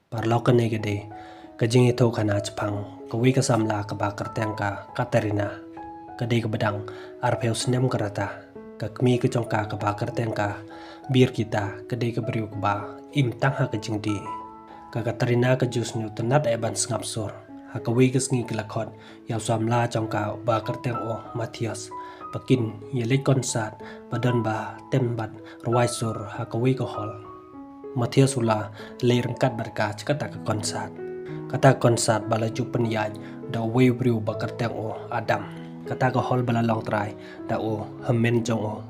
Parlokan negede, kajing itu kana Jepang, kawi kesamla kebakar tengka Katerina, kade kebedang arpeu senem kerata, kakmi kecongka kebakar tengka, bir kita kade keberiu keba, im tangha kajing di, Katerina kejus nyu tenat eban sengapsur, hakawi kesngi kelakot, yau samla congka bakar teng o Matias, pakin yelik konsat, badan ba tembat ruai sur hakawi kohol. Matias ula le rengkat berka kata ke konsat. Kata konsat balaju penyaj da we briu bakar teng o Adam. Kata ke hol bala long trai da o hemen jong o.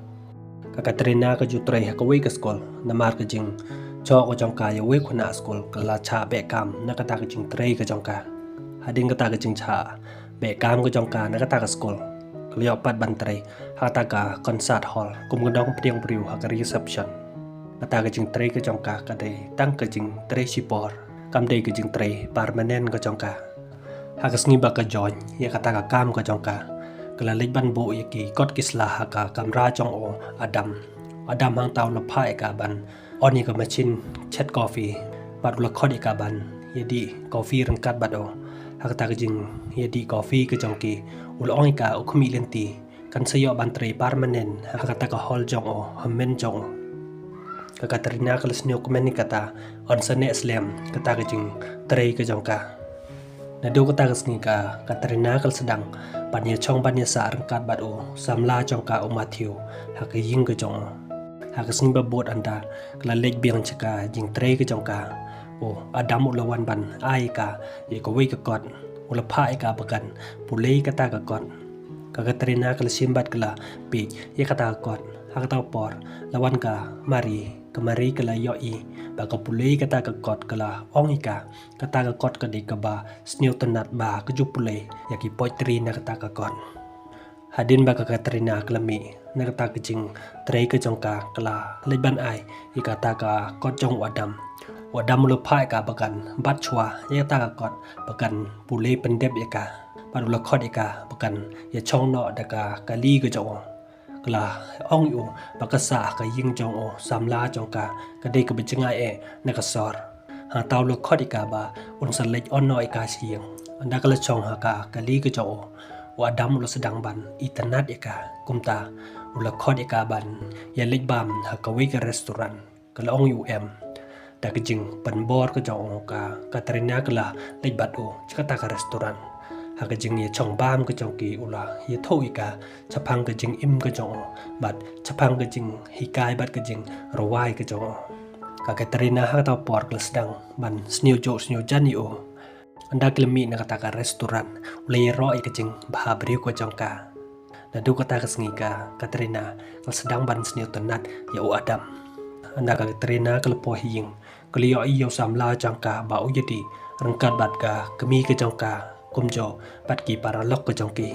Katerina ke jutrai ha ke we ke skol namar ke jing chok o jong ka ya we khuna skol kala cha be kam na kata ke jing trai ke jong ka. Hading kata ke jing cha be kam ke jong ka na kata ke skol. Kaliau pat bantrai ha kata ka konsat hall kum gedong pediang briu ha ke reception. Kata kejing tray ke jongka kadai tang kejing tray sipor kam dei kejing tray permanen ke jongka hakas ngi baka join ya kata ka kam ke jongka kala ban bo yaki kot kisla haka kamra jong o Adam hang tau lapa eka ban oni ke machine chat coffee bat ula khod eka ban yadi coffee rengkat bat o hakata kejing yadi coffee ke jongki ula ong eka ukmi lenti kan sayo ban tray permanen hakata ka hol jong o hemen jong o Katerina kelas nyok meni kata on sene slam kata kejing tray ke jongka. Nado kata kesni ka Katerina kel sedang panya chong panya sa rengkat bat o samla jongka o Matthew hak ying ke jong. Hak sing babot anda kala lek biang ceka jing tray ke jongka. O Adam ulawan ban ai ka ye ko we ke kot ula pha ka bakan pulei kata ke kot. Katerina kel simbat kala pi ye kata kot hak tau por lawan ka mari kemari kala yoi baka pulei kata ke kot kala ongika kata ke kot kadi keba sniu tenat ba keju pulei yaki poitri na kata ke kot hadin baka Katerina kelami na kata kejing tray ke jongka kala leban ai i kata ka kot jong wadam lu pai ka bakan bat chua ya kata ke kot bakan pulei pendep yaka padula kot yaka bakan ya chong no daka kali ke jong kala ong yu bakasa ka ying jong o samla jong ka kadai ke bejengai na kasor ha tau lo khodika ba un salek onno ika siang anda kala chong ha ka kali ke jong o wa dam lo sedang ban itanat ika kumta ula khodika ban ya lek bam ha ka we ke restoran kala ong yu em ta ke jing pan bor ke jong o ka Katerina kala lek bat o chakata ka restoran hak jing ye chong bam ke jong ki ula ye tho ika chapang ke jing im ke jong bat chapang ke jing hikai bat ke jing rawai ke jong ka Katerina ha ta por ke sedang ban sniu jani o anda klemi na kata ka restoran ula ye ro ke jing bah bri ko jong ka na du kata ke sngi ka Katerina ke sedang ban sniu tenat ya o Adam anda ka Katerina ke lepo hing kelio iyo samla jong ka ba o yedi rengkat bat ka kemi ke jong ka kumjo patki para lok ke jongki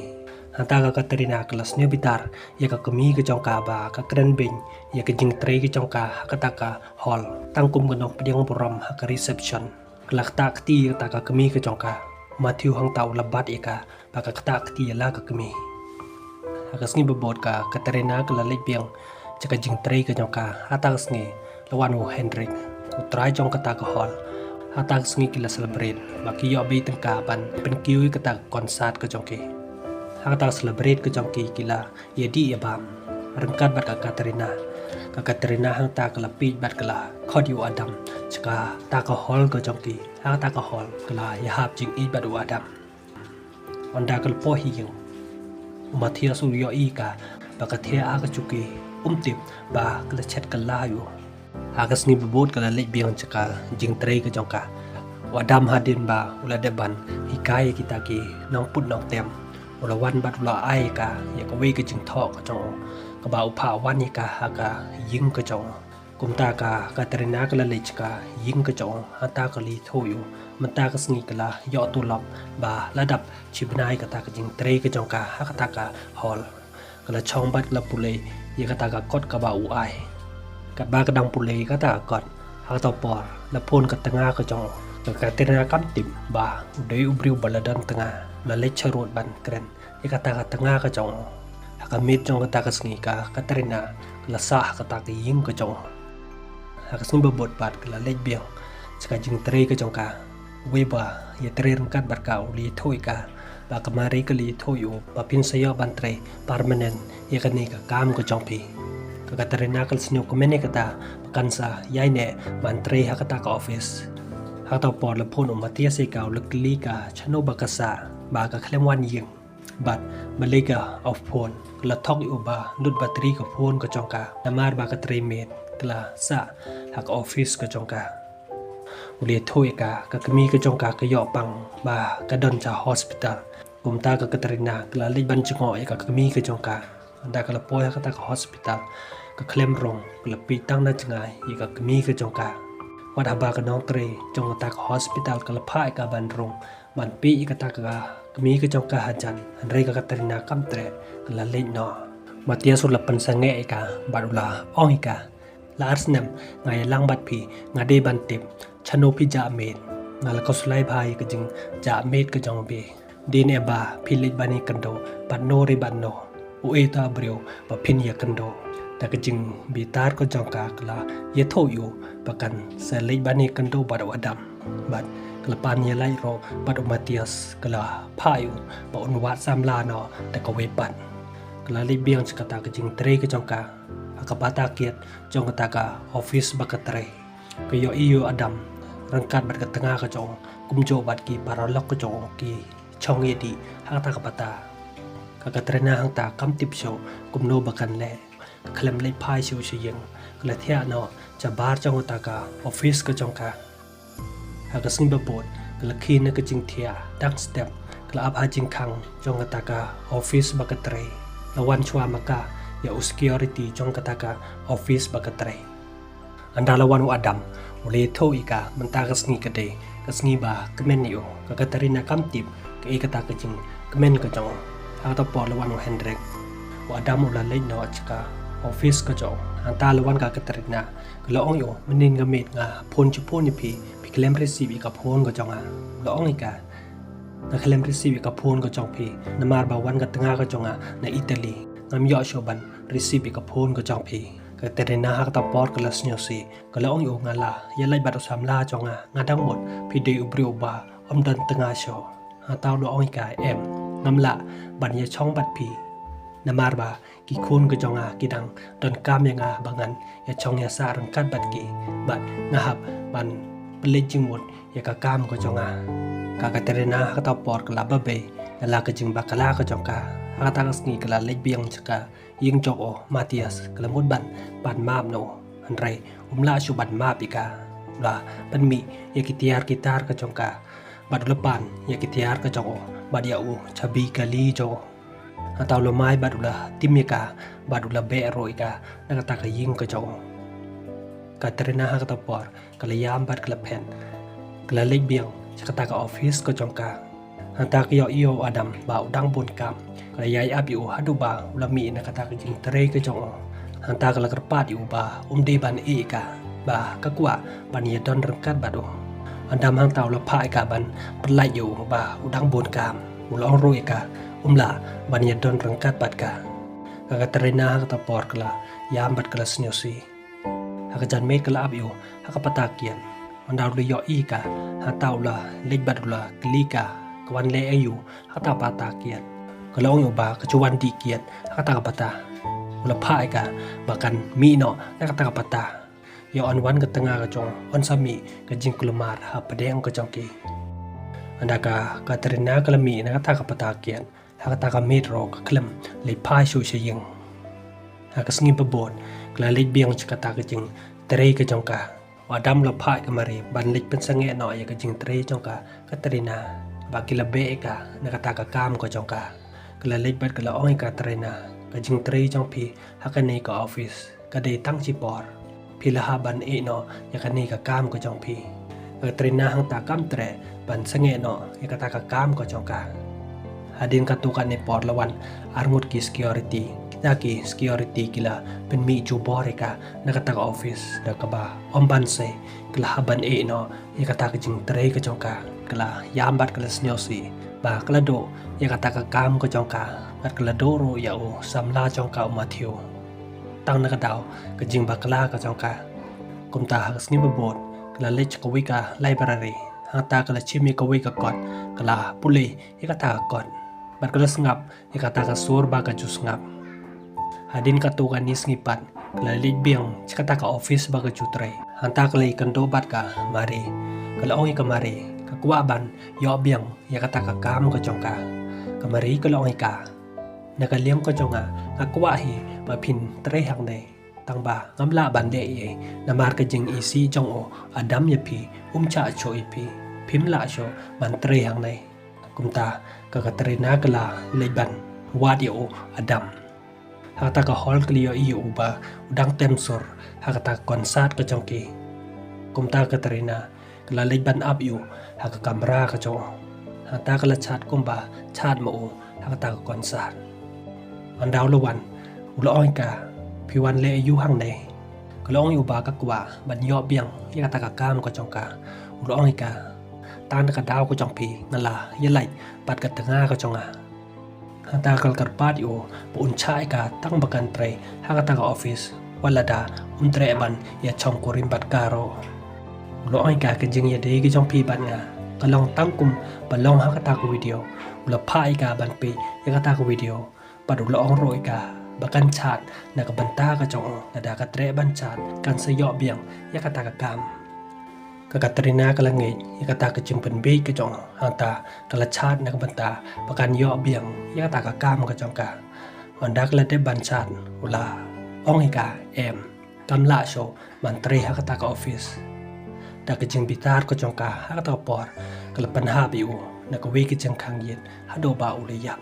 hanta ka Katerina kelas ni bitar ya ka kemi ke jongka ba ka kren bing ya ke jing tray ke jongka kata ka hall tangkum genok pediang buram ha ka reception kelak tak ti kata ka kemi ke jongka Matthew hang tau lebat ya ka ba ka tak ti la ka kemi ha ka sngi bebot ka Katerina kala lek biang caka jing tray ke jongka hata sngi lawan wo Hendrik utrai jong kata ka hall hatang sengi kila celebrate baki yo be tengka ban pen kiwi kata konsat ke jongki hatang celebrate ke jongki kila yedi ya bam rengkat bat ka Katerina hang ta kala pi bat kala khod yu Adam chaka ta ka hol ke jongki hang ta ka hol kala ya hap jing i bat u Adam onda kal po hi yung Matias yo i ka baka thia a ka chuki tip ba kala chat kala yu Hagas ni bebut kala lek biang caka jing tray ke jongka wadam hadin ba ula deban hikai kita ki nong put nong tem ula wan bat ula ai ka ya ka we ke jing thok ka jong ka ba upha wan ni ka ha ka ying ke jong kumta ka Katerina kala lek ka ying ke jong hata ka li thoyu mata ka sngi kala yo tu lop ba ladap chibnai ka ta ka jing tray ke jongka ha ka ta ka hol kala chong bat la pulei ya ka ta ka kot ka ba u ai kat ba kadang pulei kata kot hak tau por la pun ke tengah ke jong ke Katerina kam tim ba udai ubriu baladan tengah la le charut ban kren e kata ka tengah ke jong hak mit jong kata ke sngi ka Katerina la sah kata ke ying ke jong hak sngi bebot bat ke la le biang sekajing teri ke jongka weba ya teri rengkat berkau li thoi ka ba kamari ke li thoi u papin sayo bantre permanent ya kani ka kam ko jongpi ka katarina kal snyo ko mene kata kansa yai ne bantre hakata ka office hakta por la phon matia se ka lekli ka chano bakasa ba ka khlem wan ying bat malega of phone la thok u ba nut battery ka phone ko jongka namar ba ka tre met kla sa hak office ko jongka ulia thoi ka kami ke jongka ke yo pang ba ka don cha hospital kumta ka katrina kla li ban chingo e ka kami ke jongka anda kala poya ka ta ka hospital ka klem rong kla pi tang na chngai e ka kami ke jongka wad haba ka nong tre jong ta ka hospital kala phai ka ban rong ban pi ka ta ka kami ke jongka hajan andre ka katrina kam tre kla le no matia sur la pan sange e ka barula ong ka la arsnam ngai lang bat phi ngade ban tip chano phi ja met ngal ko sulai bhai ka jing ja met ka jong be din e ba phi le bani kando ban no re ban no u e ta brio ba phin ya kando ta ka jing bi tar ko jong ka kla ye tho yu ba kan se le bani kando ba do adam bat kla pan ye lai ro ba do matias kla phayu ba on wat sam la no ta ka we pan kla le biang chkata ka jing tre ka jong ka akabata kiat jong kata ka office ba ka tre ko yo iyo adam rangkat bat ka tengah ka jong kumjo bat ki paralok ka jong ki chong ye di hata ka pata ka katrena hang ta kam tip show kumno bakan le khlem le phai shu shiyeng kla thia no cha bar jong ta ka office ka jong ka ha ka sim ba bot kla khi na ka jing thia dak step kla ap ha jing khang jong ta ka office ba ka tre lawan chwa maka ya security jong kata ka office ba ka tre anda lawan u adam ule tho ika menta ka sngi ka de ka sngi ba kmen yo ka katarina kam tip ka e kata ka jing kmen ka jong ha ta por lawan u hendrek u adam ula le no chka office ka jong anta lawan ka katarina ka la ong yo menin ga met nga phon chu phon ni phi klem receive ka phon ka jong a la ong ika na klem receive ka phon ka jong phi namar ba wan ka tanga ka jong a na italy ngam yo shoban receive ka phone ko jong phi ka terena hak ta por ka las nyo si ka la ong yo ngala ya lai bat sam la jonga ngadang mot phi de ubrio ba om dan tanga sho ha taw lo ong ka em ngam la ban ya chong bat phi namar ba ki khun ka jonga ki dang don kam ya nga bangan ya chong ya sa rang kat bat ki bat ngahap ban pelejing mot ya ka kam ko jonga ka terena hak ta por ka la ba be ya la ka jing ba kala ka jongka Hata ngi kala lebiang chaka ying jok o Matias kala mut ban map no andrai umla shu ban map ika la ban mi yakitiar kitar ka jongka bad lepan yakitiar ka jong o bad ya u chabi kali jo atau lo mai badula timika badula be ro ika nakata ka ying ka jong katrina ha ka por kala yam bad kala pen kala lebiang chaka ka office ka jongka Hanta kiyo iyo adam ba udang bun kam kala yai abi u hadu ba ulami na kata ka jing tre ka jong hanta kala kerpat yu ba de ban e ka ba kakwa ban ye don rengkat ba do andam hang taw la pha ka ban perlai yu ba udang bun kam ulong ro ka la ban ye don rengkat bat ka ka terena ka ta por kala yam bat kala snyosi ha ka jan me kala abi u ha ka patakian andau lu yo i ka ha taw la lek bat la klika kawan le ayu hata pata kiat kalau ong ba kecuan di kiat kata pata ula pai ka bahkan mi no na kata pata yo on wan ke tengah ka jong on sami ke jing kulumar ha pedeng ke jong ki anda ka katrina kalami na kata pata kiat kata ka metro ka klem le pai shu shiyeng ha ka sngi pebon kala le biang kata ke jing tre ke jong ka wadam la pai ka mari ban le pen sange no ya ke jing tre jong ka katrina bagi lebih ka nakata ka kam ko jongka kala lebat kala ong ka trena ka jing tre jong pi hakane ka office ka de tang chi por pi la ha ban e no ya kane ka kam ko jong pi ka trena hang ta kam tre ban sange no ya kata ka kam ko jongka hadin ka tu ka ne por lawan armut ki security ki security kila pen mi ju boreka nakata ka office da ka ba om ban se kala ha ban e no ya kata ka jing tre ka jongka kala yambat kala snyosi ba kala do ya kata ka kam ko jongka bat kala do ro ya o samla jongka Matthew tang na ka daw ka jing ba kala ka jongka kumta ha sngi ba bot kala lech ka wika library hata kala chimi ka wika kot kala puli ikata kot bat kala sngap ikata ka sur ba ka jus ngap hadin ka tu kan nisngipat kala lech biang chikata ka office ba ka jutre hanta kala ikan do bat ka mari kala oi ka mari ka kwa ban yo biang yakata ka kam ka jongka ka mari kala oi ka nakaliam ka jonga ka kwa hi ba phin tre hang nei tang ba ngamla ban de ye namar ka jing isi jong o adam ye pi cha cho pi phim la cho man tre hang nei kumta ka katrina kala leban wadi o adam hata ka hol kliyo i uba udang temsur hata konsat ka jongki kumta katrina kala leban up yu haka kamera ka jong hata kala chat kumba chat mo hata ka konsat andaw lawan ulo ka piwan le yu hang nei kalong yu ba ka kwa ban yo biang ya ta ka kam ko chong ka ulong ka tan ka daw ko chong pi ngala ye lai pat ka tanga ko chong a hata kal kar pat yu pun chai ka tang bakan tre ha ka ta ka office wala da tre ban ya chong ko rim bat karo ulong ka ke jing ye de ki chong pi ban nga kalong tang kum balong ha ka ta ko video ula phai ka ban pi ya ka ta ko video pat ulong roi ka bakan chat nakabanta ka chong nada ka tre ban chat kan sayo biang yakata ka kam ka katrina ka langit yakata ka chimpen be ka chong hanta kala chat nakabanta bakan yo biang yakata ka kam ka chong ka andak la de ban chat ula ong ka em kamla show man tre hakata ka office da ka jing bitar ka chong ka hakata por kala panha bi u nakawi ki chang khang yet hado ba uliya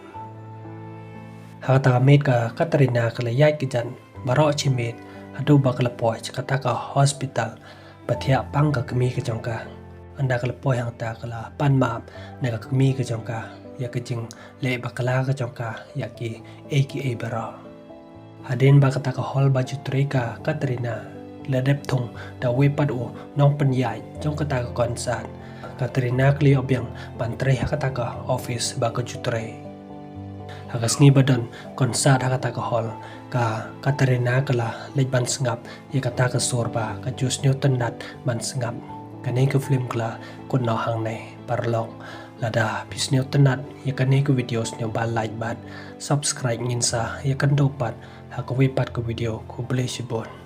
hata met ka katrina kala yai kijan baro chimet hadu bakala poy kata ka hospital pathia pang ka kmi ka jongka anda kala poy hang ta kala pan map na ka kmi ka jongka ya ka jing le bakala ka jongka ya ki aka baro hadin ba kata ka hol ba jutre ka katrina la dep thong da we pad o nong pan yai jong kata ka konsat katrina kli obyang pan tre kata ka office ba ka jutre hagasni badan konsat hakata ka hol ka katarina kala lejban sngap ya kata ka sorba ka jus newton nat man sngap kanai ka film kala kun no hang nei parlong lada pis newton nat ya kanai ka videos ne ba like bat subscribe nginsa ya kan dopat hakawi pat ka video ko blessibon